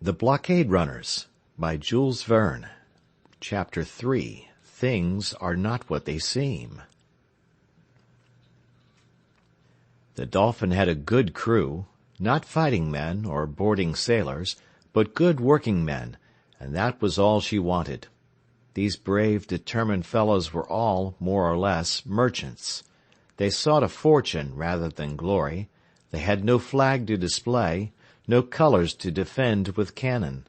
The Blockade Runners by Jules Verne. Chapter 3. Things Are Not What They Seem. The Dolphin had a good crew, not fighting men or boarding sailors, but good working men, and that was all she wanted. These brave, determined fellows were all, more or less, merchants. They sought a fortune rather than glory. They had no flag to display, no colors to defend with cannon.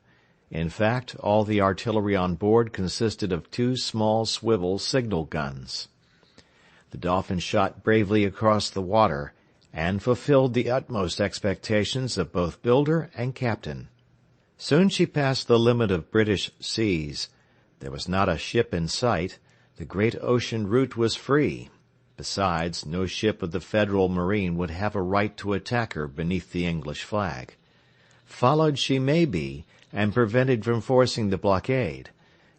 In fact, all the artillery on board consisted of 2 small swivel signal guns. The Dolphin shot bravely across the water, and fulfilled the utmost expectations of both builder and captain. Soon she passed the limit of British seas. There was not a ship in sight. The great ocean route was free. Besides, no ship of the Federal Marine would have a right to attack her beneath the English flag. Followed she may be, and prevented from forcing the blockade,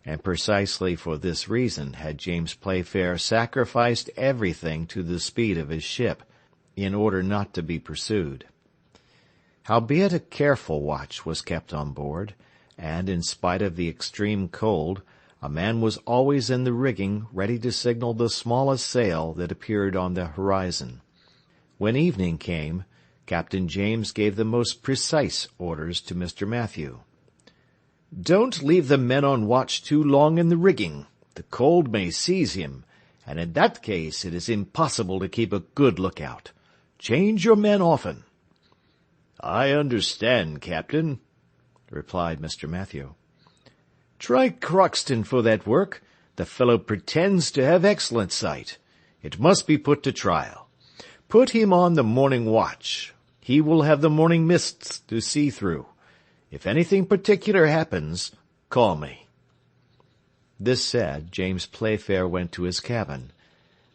and precisely for this reason had James Playfair sacrificed everything to the speed of his ship, in order not to be pursued. Howbeit a careful watch was kept on board, and, in spite of the extreme cold, a man was always in the rigging ready to signal the smallest sail that appeared on the horizon. When evening came, Captain James gave the most precise orders to Mr. Matthew. "Don't leave the men on watch too long in the rigging. The cold may seize him, and in that case it is impossible to keep a good lookout. Change your men often." "I understand, Captain," replied Mr. Matthew. "Try Croxton for that work. The fellow pretends to have excellent sight. It must be put to trial. Put him on the morning watch. He will have the morning mists to see through. If anything particular happens, call me." This said, James Playfair went to his cabin.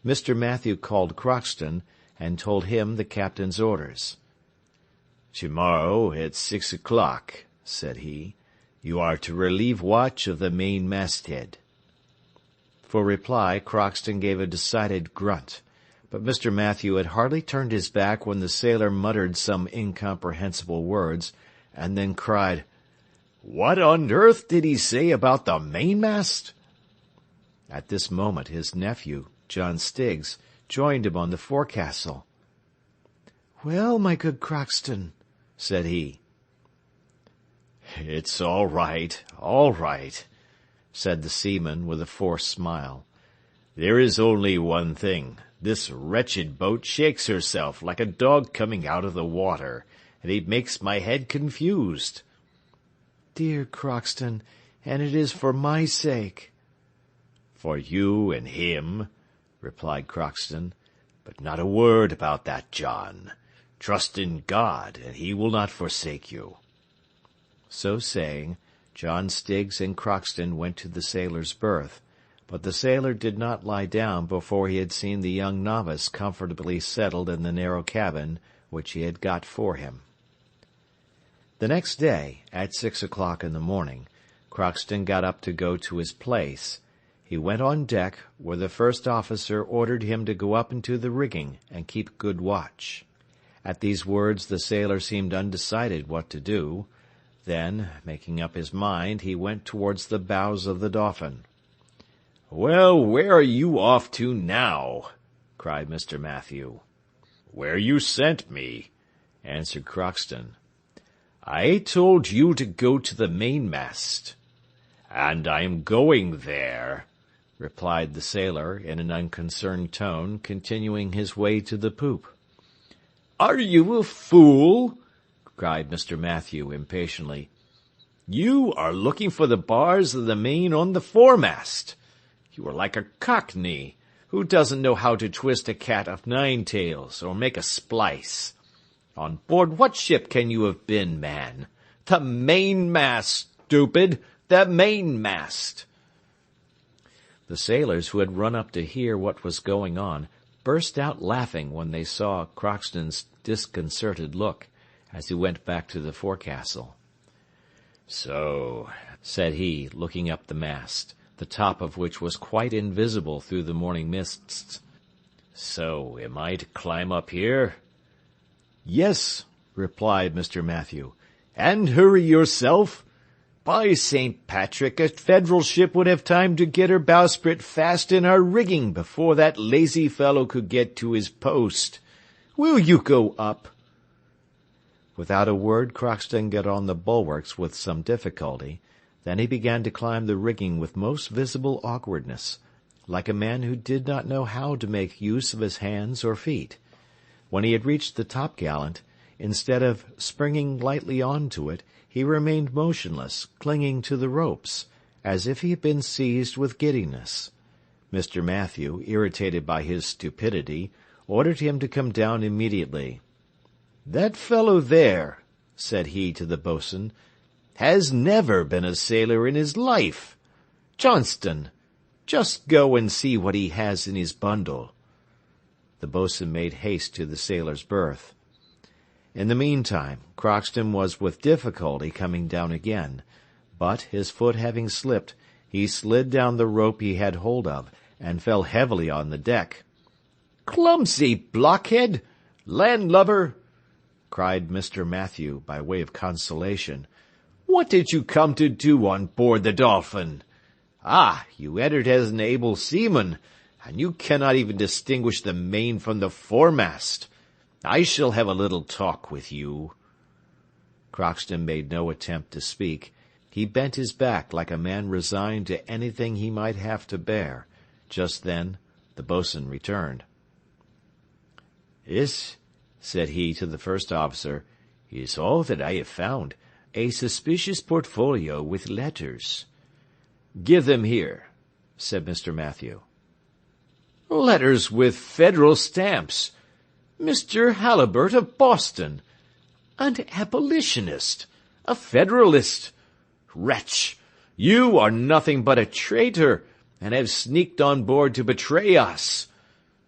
Mr. Matthew called Croxton, and told him the captain's orders. "Tomorrow at 6 o'clock," said he, "you are to relieve watch of the main masthead." For reply, Croxton gave a decided grunt, but Mr. Matthew had hardly turned his back when the sailor muttered some incomprehensible words, and then cried, "What on earth did he say about the mainmast?" At this moment his nephew, John Stiggs, joined him on the forecastle. "Well, my good Croxton," said he. "It's all right, said the seaman with a forced smile. "There is only one thing. This wretched boat shakes herself like a dog coming out of the water, and it makes my head confused." "Dear Croxton, and it is for my sake." "For you and him," replied Croxton, "but not a word about that, John. Trust in God, and he will not forsake you." So saying, John Stiggs and Croxton went to the sailor's berth, but the sailor did not lie down before he had seen the young novice comfortably settled in the narrow cabin which he had got for him. The next day, at 6 o'clock in the morning, Croxton got up to go to his place. He went on deck, where the first officer ordered him to go up into the rigging and keep good watch. At these words the sailor seemed undecided what to do. Then, making up his mind, he went towards the bows of the Dolphin. "Well, where are you off to now?" cried Mr. Matthew. "Where you sent me," answered Croxton. "I told you to go to the mainmast." "And I'm going there," replied the sailor in an unconcerned tone, continuing his way to the poop. "Are you a fool?" cried Mr. Matthew impatiently. "You are looking for the bars of the main on the foremast. You are like a cockney who doesn't know how to twist a cat of 9 tails or make a splice. On board what ship can you have been, man? The mainmast, stupid! The mainmast!" The sailors, who had run up to hear what was going on, burst out laughing when they saw Croxton's disconcerted look, as he went back to the forecastle. "So," said he, looking up the mast, the top of which was quite invisible through the morning mists. "So am I to climb up here?" "Yes," replied Mr. Matthew. And hurry yourself? By St. Patrick, a Federal ship would have time to get her bowsprit fast in our rigging before that lazy fellow could get to his post. Will you go up?" Without a word, Crockston got on the bulwarks with some difficulty. Then he began to climb the rigging with most visible awkwardness, like a man who did not know how to make use of his hands or feet. When he had reached the topgallant, instead of springing lightly on to it, he remained motionless, clinging to the ropes, as if he had been seized with giddiness. Mr. Matthew, irritated by his stupidity, ordered him to come down immediately. "That fellow there," said he to the boatswain, "has never been a sailor in his life. Johnston, just go and see what he has in his bundle." The boatswain made haste to the sailor's berth. In the meantime, Crockston was with difficulty coming down again, but, his foot having slipped, he slid down the rope he had hold of, and fell heavily on the deck. "Clumsy blockhead! Landlubber!" cried Mr. Matthew, by way of consolation. "What did you come to do on board the Dolphin? Ah, you entered as an able seaman, and you cannot even distinguish the main from the foremast. I shall have a little talk with you." Crockston made no attempt to speak. He bent his back like a man resigned to anything he might have to bear. Just then the boatswain returned. "This," said he to the first officer, "is all that I have found, a suspicious portfolio with letters." "Give them here," said Mr. Matthew. "Letters with Federal stamps! Mr. Halliburtt of Boston! An abolitionist! A Federalist! Wretch! You are nothing but a traitor, and have sneaked on board to betray us.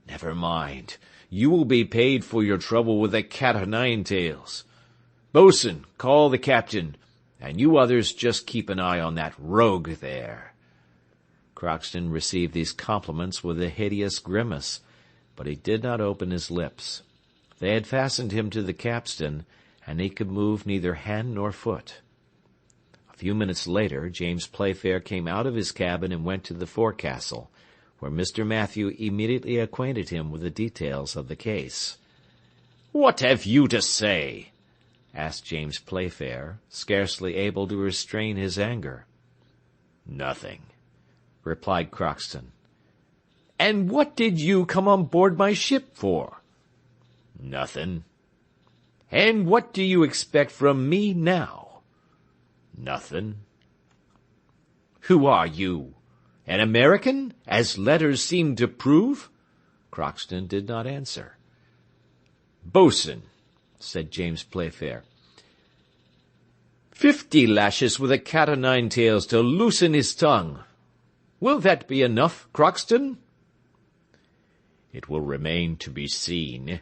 Never mind. You will be paid for your trouble with the cat-o'-nine-tails. Boatswain, call the captain, and you others just keep an eye on that rogue there." Crockston received these compliments with a hideous grimace, but he did not open his lips. They had fastened him to the capstan, and he could move neither hand nor foot. A few minutes later, James Playfair came out of his cabin and went to the forecastle, where Mr. Matthew immediately acquainted him with the details of the case. "What have you to say?" asked James Playfair, scarcely able to restrain his anger. "Nothing," replied Crockston. "And what did you come on board my ship for?" "Nothing." "And what do you expect from me now?" "Nothing." "Who are you? An American, as letters seem to prove?" Crockston did not answer. "Boatswain," said James Playfair, 50 lashes with a cat-o'-nine-tails to loosen his tongue. Will that be enough, Crockston?" "It will remain to be seen,"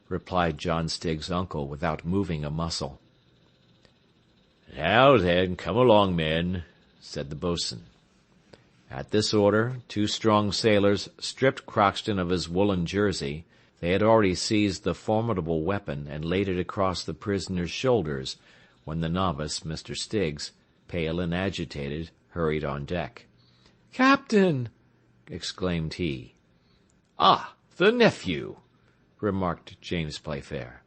replied John Stiggs' uncle, without moving a muscle. "Now then, come along, men," said the boatswain. At this order, 2 strong sailors stripped Crockston of his woolen jersey. They had already seized the formidable weapon and laid it across the prisoner's shoulders, when the novice, Mr. Stiggs, pale and agitated, hurried on deck. "Captain!" exclaimed he. "Ah, the nephew!" remarked James Playfair.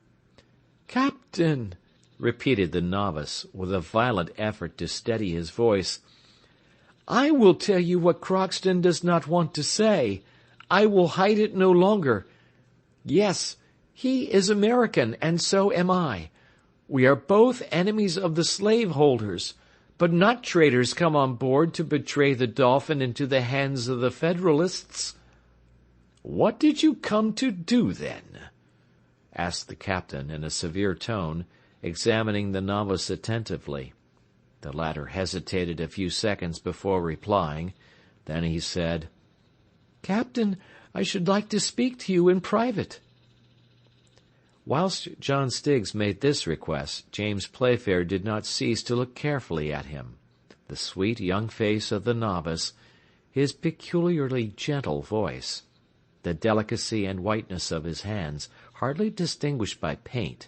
"Captain!" repeated the novice, with a violent effort to steady his voice. "I will tell you what Crockston does not want to say. I will hide it no longer. Yes, he is American, and so am I. We are both enemies of the slaveholders, but not traitors come on board to betray the Dolphin into the hands of the Federalists." "What did you come to do, then?" asked the captain, in a severe tone, examining the novice attentively. The latter hesitated a few seconds before replying. Then he said, "Captain, I should like to speak to you in private." Whilst John Stiggs made this request, James Playfair did not cease to look carefully at him. The sweet young face of the novice, his peculiarly gentle voice, the delicacy and whiteness of his hands, hardly distinguished by paint,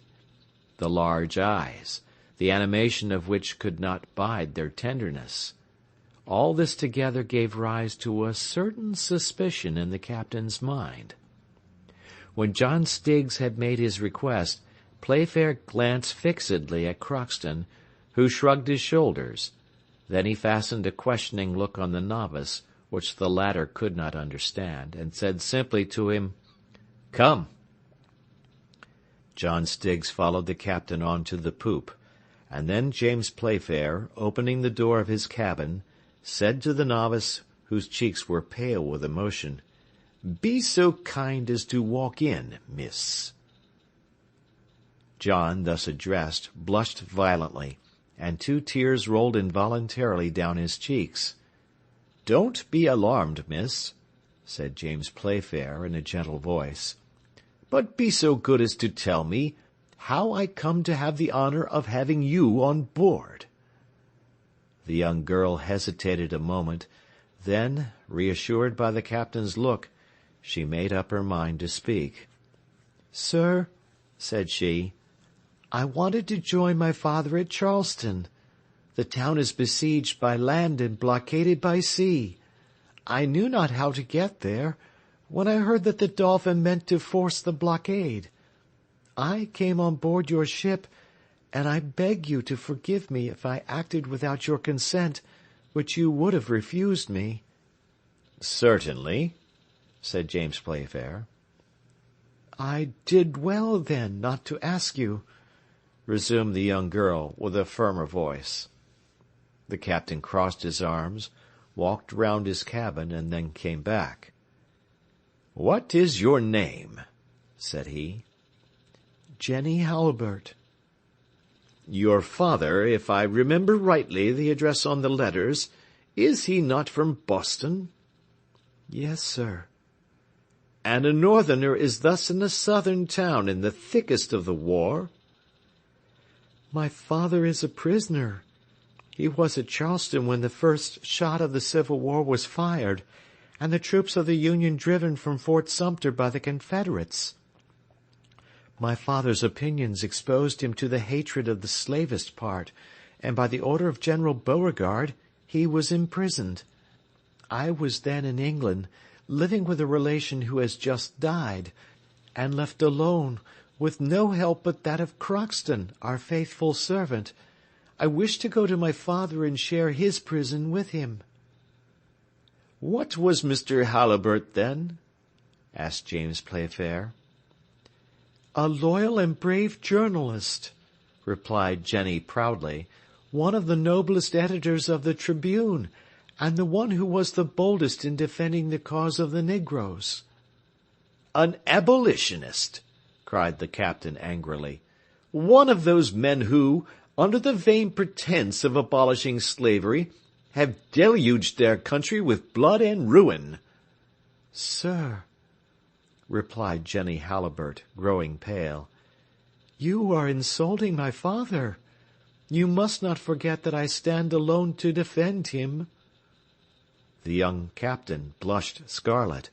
the large eyes, the animation of which could not bide their tenderness. All this together gave rise to a certain suspicion in the captain's mind. When John Stiggs had made his request, Playfair glanced fixedly at Crockston, who shrugged his shoulders. Then he fastened a questioning look on the novice, which the latter could not understand, and said simply to him, "Come." John Stiggs followed the captain on to the poop, and then James Playfair, opening the door of his cabin, said to the novice, whose cheeks were pale with emotion, "Be so kind as to walk in, miss." John, thus addressed, blushed violently, and 2 tears rolled involuntarily down his cheeks. "Don't be alarmed, miss," said James Playfair in a gentle voice, "but be so good as to tell me how I come to have the honor of having you on board." The young girl hesitated a moment, then, reassured by the captain's look, she made up her mind to speak. "Sir," said she, "I wanted to join my father at Charleston. The town is besieged by land and blockaded by sea. I knew not how to get there, when I heard that the Dolphin meant to force the blockade. I came on board your ship, and I beg you to forgive me if I acted without your consent, which you would have refused me." "Certainly," said James Playfair. "I did well, then, not to ask you," resumed the young girl, with a firmer voice. The captain crossed his arms, walked round his cabin, and then came back. "What is your name?" said he. "Jenny Halibert." "Your father, if I remember rightly the address on the letters, is he not from Boston?" "Yes, sir." "And a northerner is thus in a southern town in the thickest of the war?" "My father is a prisoner. He was at Charleston when the first shot of the Civil War was fired, and the troops of the Union driven from Fort Sumter by the Confederates. My father's opinions exposed him to the hatred of the slavist part, and by the order of General Beauregard he was imprisoned. I was then in England, living with a relation who has just died, and left alone, with no help but that of Crockston, our faithful servant. I wished to go to my father and share his prison with him." "What was Mr. Halibert, then?" asked James Playfair. "A loyal and brave journalist," replied Jenny proudly, "one of the noblest editors of the Tribune, and the one who was the boldest in defending the cause of the negroes." "An abolitionist!" cried the captain angrily. "One of those men who, under the vain pretence of abolishing slavery, have deluged their country with blood and ruin." "Sir," replied Jenny Halibert, growing pale, "you are insulting my father. You must not forget that I stand alone to defend him." The young captain blushed scarlet.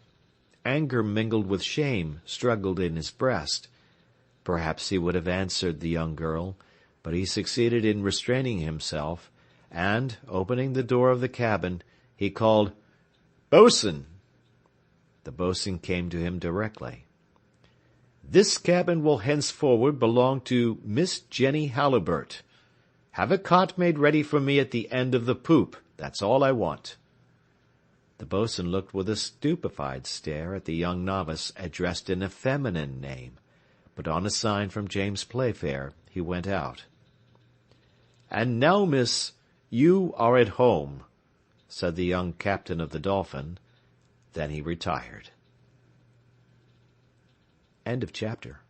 Anger mingled with shame struggled in his breast. Perhaps he would have answered the young girl, but he succeeded in restraining himself, and, opening the door of the cabin, he called, "Boatswain!" The boatswain came to him directly. "This cabin will henceforward belong to Miss Jenny Halibert. Have a cot made ready for me at the end of the poop. That's all I want." The boatswain looked with a stupefied stare at the young novice addressed in a feminine name, but on a sign from James Playfair he went out. "And now, miss, you are at home," said the young captain of the Dolphin. Then he retired. End of chapter.